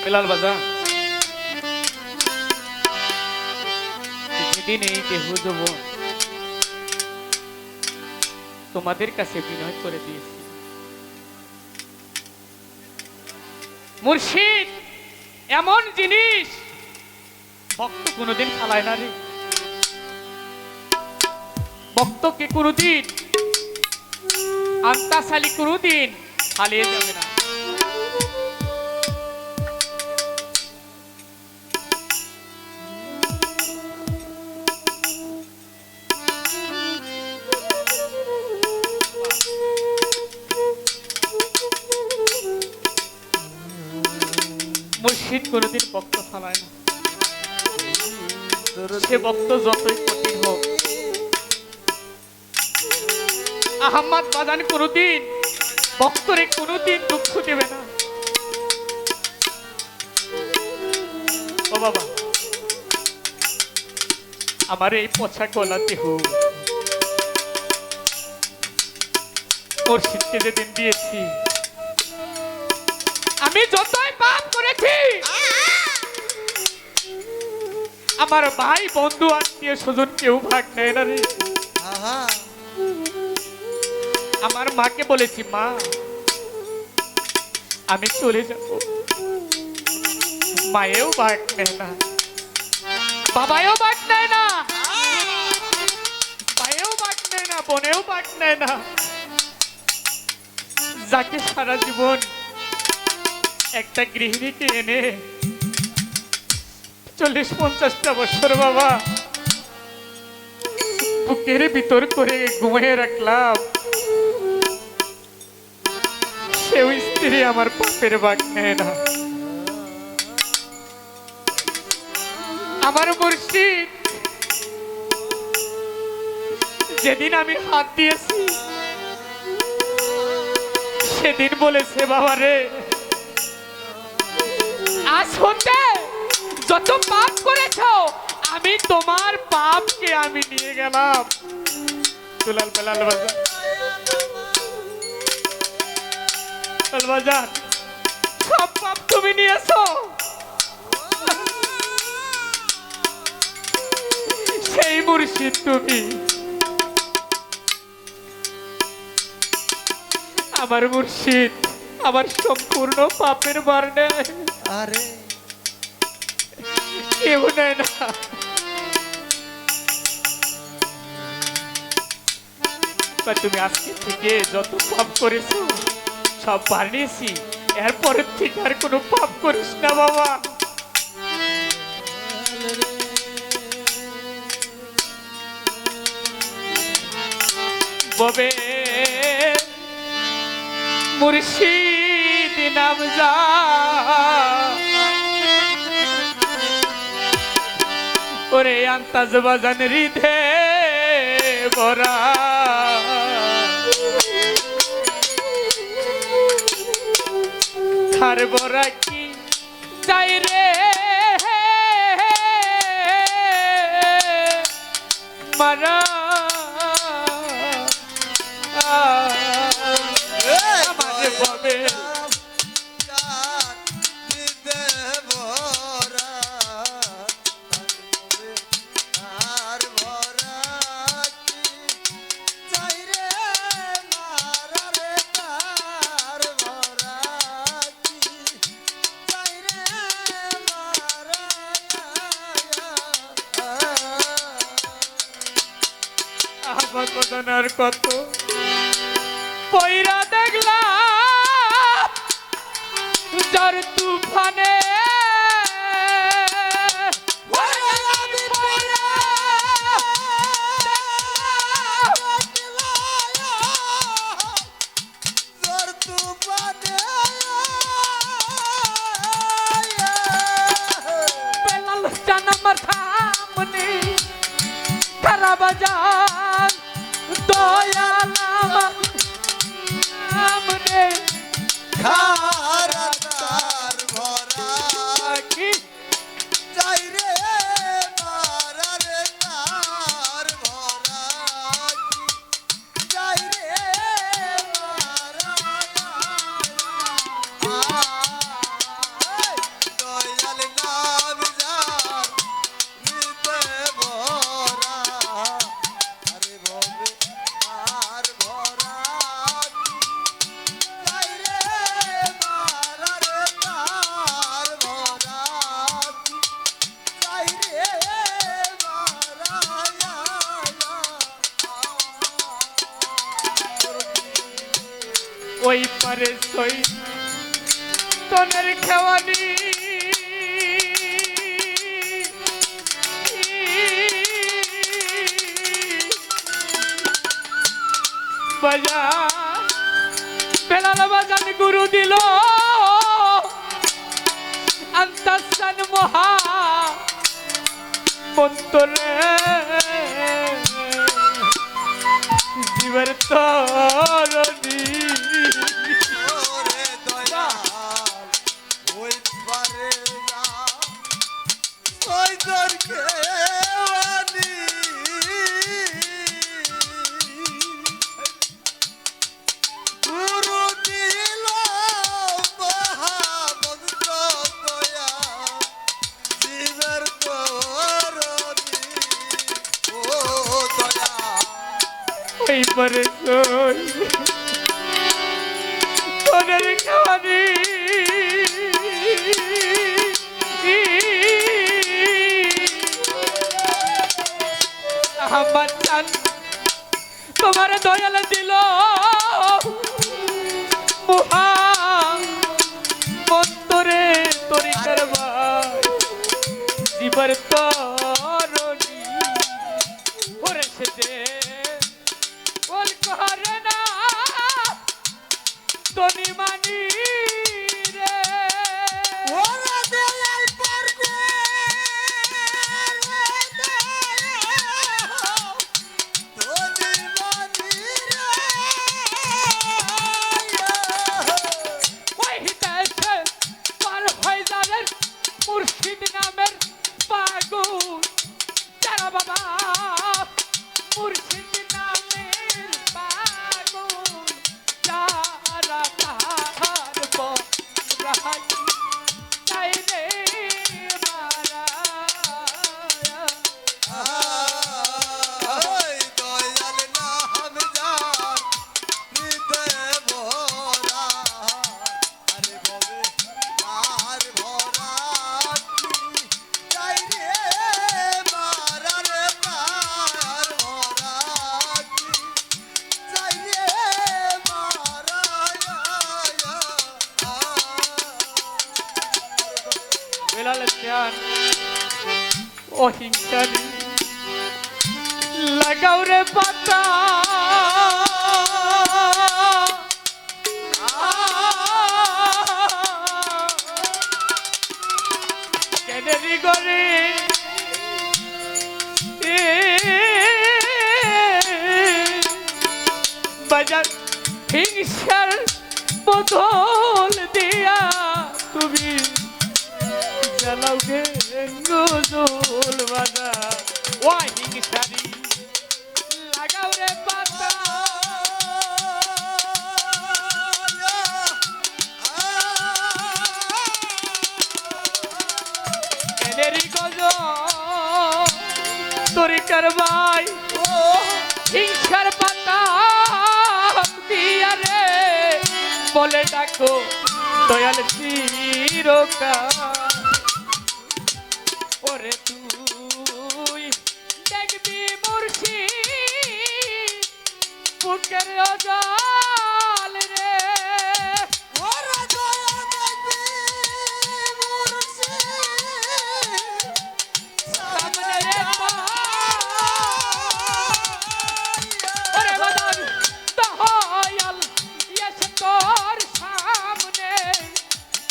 বেলাল বাজা যেদিন এই দেহ যৌবন তোমাদের কাছে বিনয় করে দিয়েছি, মুর্শিদ এমন জিনিস ভক্ত কোনোদিন ফালায় না রে। ভক্তকে কোনোদিন আন্তাসালি কোনোদিন ফালিয়ে যাবে না। মুর্শিদ কোনোদিন ভক্ত ফালায় না, সে ভক্ত যতই কঠিন হোক। আহম্মদ বাজান কোনোদিন ভক্তরে কোনোদিন দুঃখ দেবে না। ও বাবা, আমার এই পচা গলা দেহ মুর্শিদকে যেদিন দিয়েছি, আমি যতই পাপ করেছি, আমার ভাই বন্ধু আত্মীয় স্বজন কেউ ভাগ নেয় না রে। আমার মাকে বলেছি, মা আমি চলে যাব, মায়েও ভাগ নেয় না, বাবাও ভাগ নেয় না, ভাইও ভাগ নেয় না, বোনেও ভাগ নেয় না। যাকে সারা জীবন একটা গৃহিণীকে এনে 40-50টা বছর বাবা বুকের ভিতর করে ঘুমিয়ে রাখলাম, সেও স্ত্রী আমার পাপের ভাগ নেয় না। আমার মুর্শিদ যেদিন আমি হাত দিয়েছি, সেদিন বলেছে, বাবা রে আজ হতে যত পাপ করেছ, আমি তোমার পাপকে আমি নিয়ে গেলাম। দুলাল বেলাল বাজার সব পাপ তুমি নিয়েছো, সেই মুর্শিদ তুমি। আমার মুর্শিদ আমার সম্পূর্ণ পাপের ভার নেয়, আরে কেউ নেয় না। তুমি আজকে থেকে যত পাপ করেছো সব ভার নিয়েছি, এরপরের থেকে আর কোনো পাপ করিস না বাবা। ববে মুর্শিদ নাম যা, ওরে আন্তাজ বাজান হৃদে ভরা, খার ভরা কি চাই রে মারা, আমার ববে আর কত পয়রা দেখলাম যার তুফানে, বেলাল জান আমার সামনে খারাপ বাজার দয়াল আমার সামনে খারাতার ভরা কি যাই রে মারা রে তার ভরা যাই রে মারা ওই পারে সই তনের খেওয়ানি বাজার বেলাল বাজান গুরু দিল আন্তাসান মহা মন্তরে জীবের তরণী ওরে দয়াল ওই পারে না ওই তোর কেওয়ানি গুরু দিল মহামন্ত্র দয়া জীবের তরণী ও দয়া ওই পারে সই তনের খেওয়ানি আমার চান তোমার দয়াল দিল মহা মন্তরে তরিকার ভাই জীবর তরণী ওরে সেতে ওল করে না তনি মানি রে ওরে দয়াল পরবে তোরে মানি রে ওই হিতেছে পার হয়ে যাবেন মুর্শিদ নামের পাগল যারা বাবা মুর্শিদ নামের পাগল যারা তাহার বরাই তাই রে মারা ওই দয়াল নাম যার হৃদয়ে ভরা আরে ববে আর ভরা কি চাই রে মারা রে তার ভরা কি চাই রে মারা বেলাল ধ্যান অহিংসারি লাগাও রে পাতা কেনেরি গরে বাজার হিংসার বদল দিয়া তুমি জ্বালাও গে গজল বাজা ও হিংসারি লাগাও রে পাতা কেনেরি গজ তরিকার ভাই হিংসার পাতা দিয়া রে বলে ডাকো দয়াল চিরকাল ওরে তুই দেখবি মুর্শিদ বুকের অজাল রে ওরে দয়া দেখবি মুর্শিদ সামনে রে ওরে বাদান দয়াল এসে তোর সামনে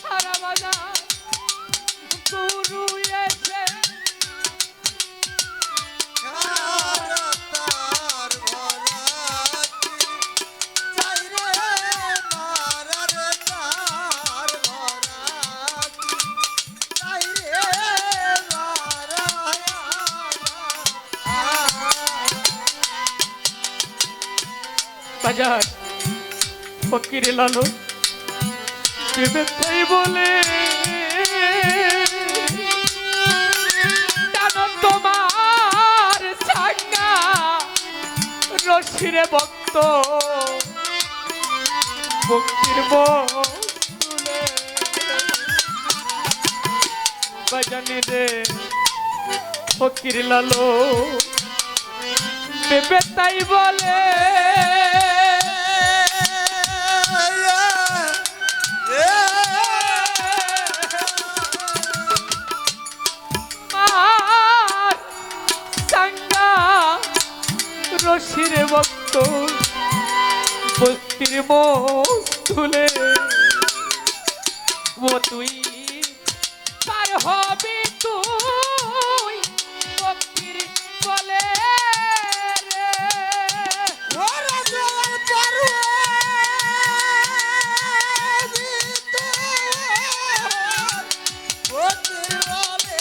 সারা বাজার গুরু এসে তার ভরা কি চাই রে মারা রে তার ভরা কি চাই রে মারা বাজার ফকির লালো দেবে তাই বলে জানো তোমার সাঙ্গা রশিরে ভক্ত ভক্তির বলে বাজানি রে ফকির লালো দেবে তাই বলে তো বস্তির মস্তুলে ও তুই পার হবি তুই বস্তির বলে রে ওরে দেওয়ার পারবে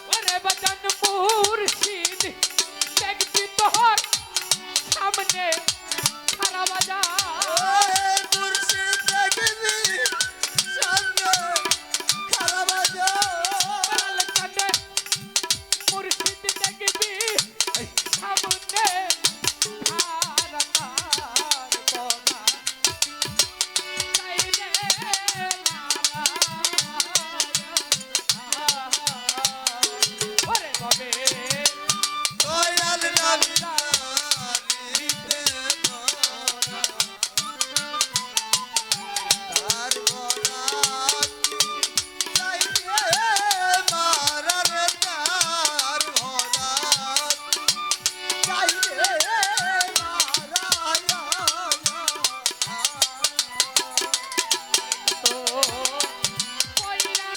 ওরে বদন মুর্শিদ দেখবি তোর সামনে খারাপ বাজার কাটে মুর্শিদ দেখবি সামনে খারাপ বনা তাইলে ওরে বাবে তো কইরা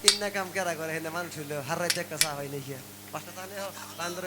ইন্না কাম কেরা করে হেনা মানুষ হইলো হারাইতে একটা চা হয় নাকি পাঁচটা তাহলে বান্দর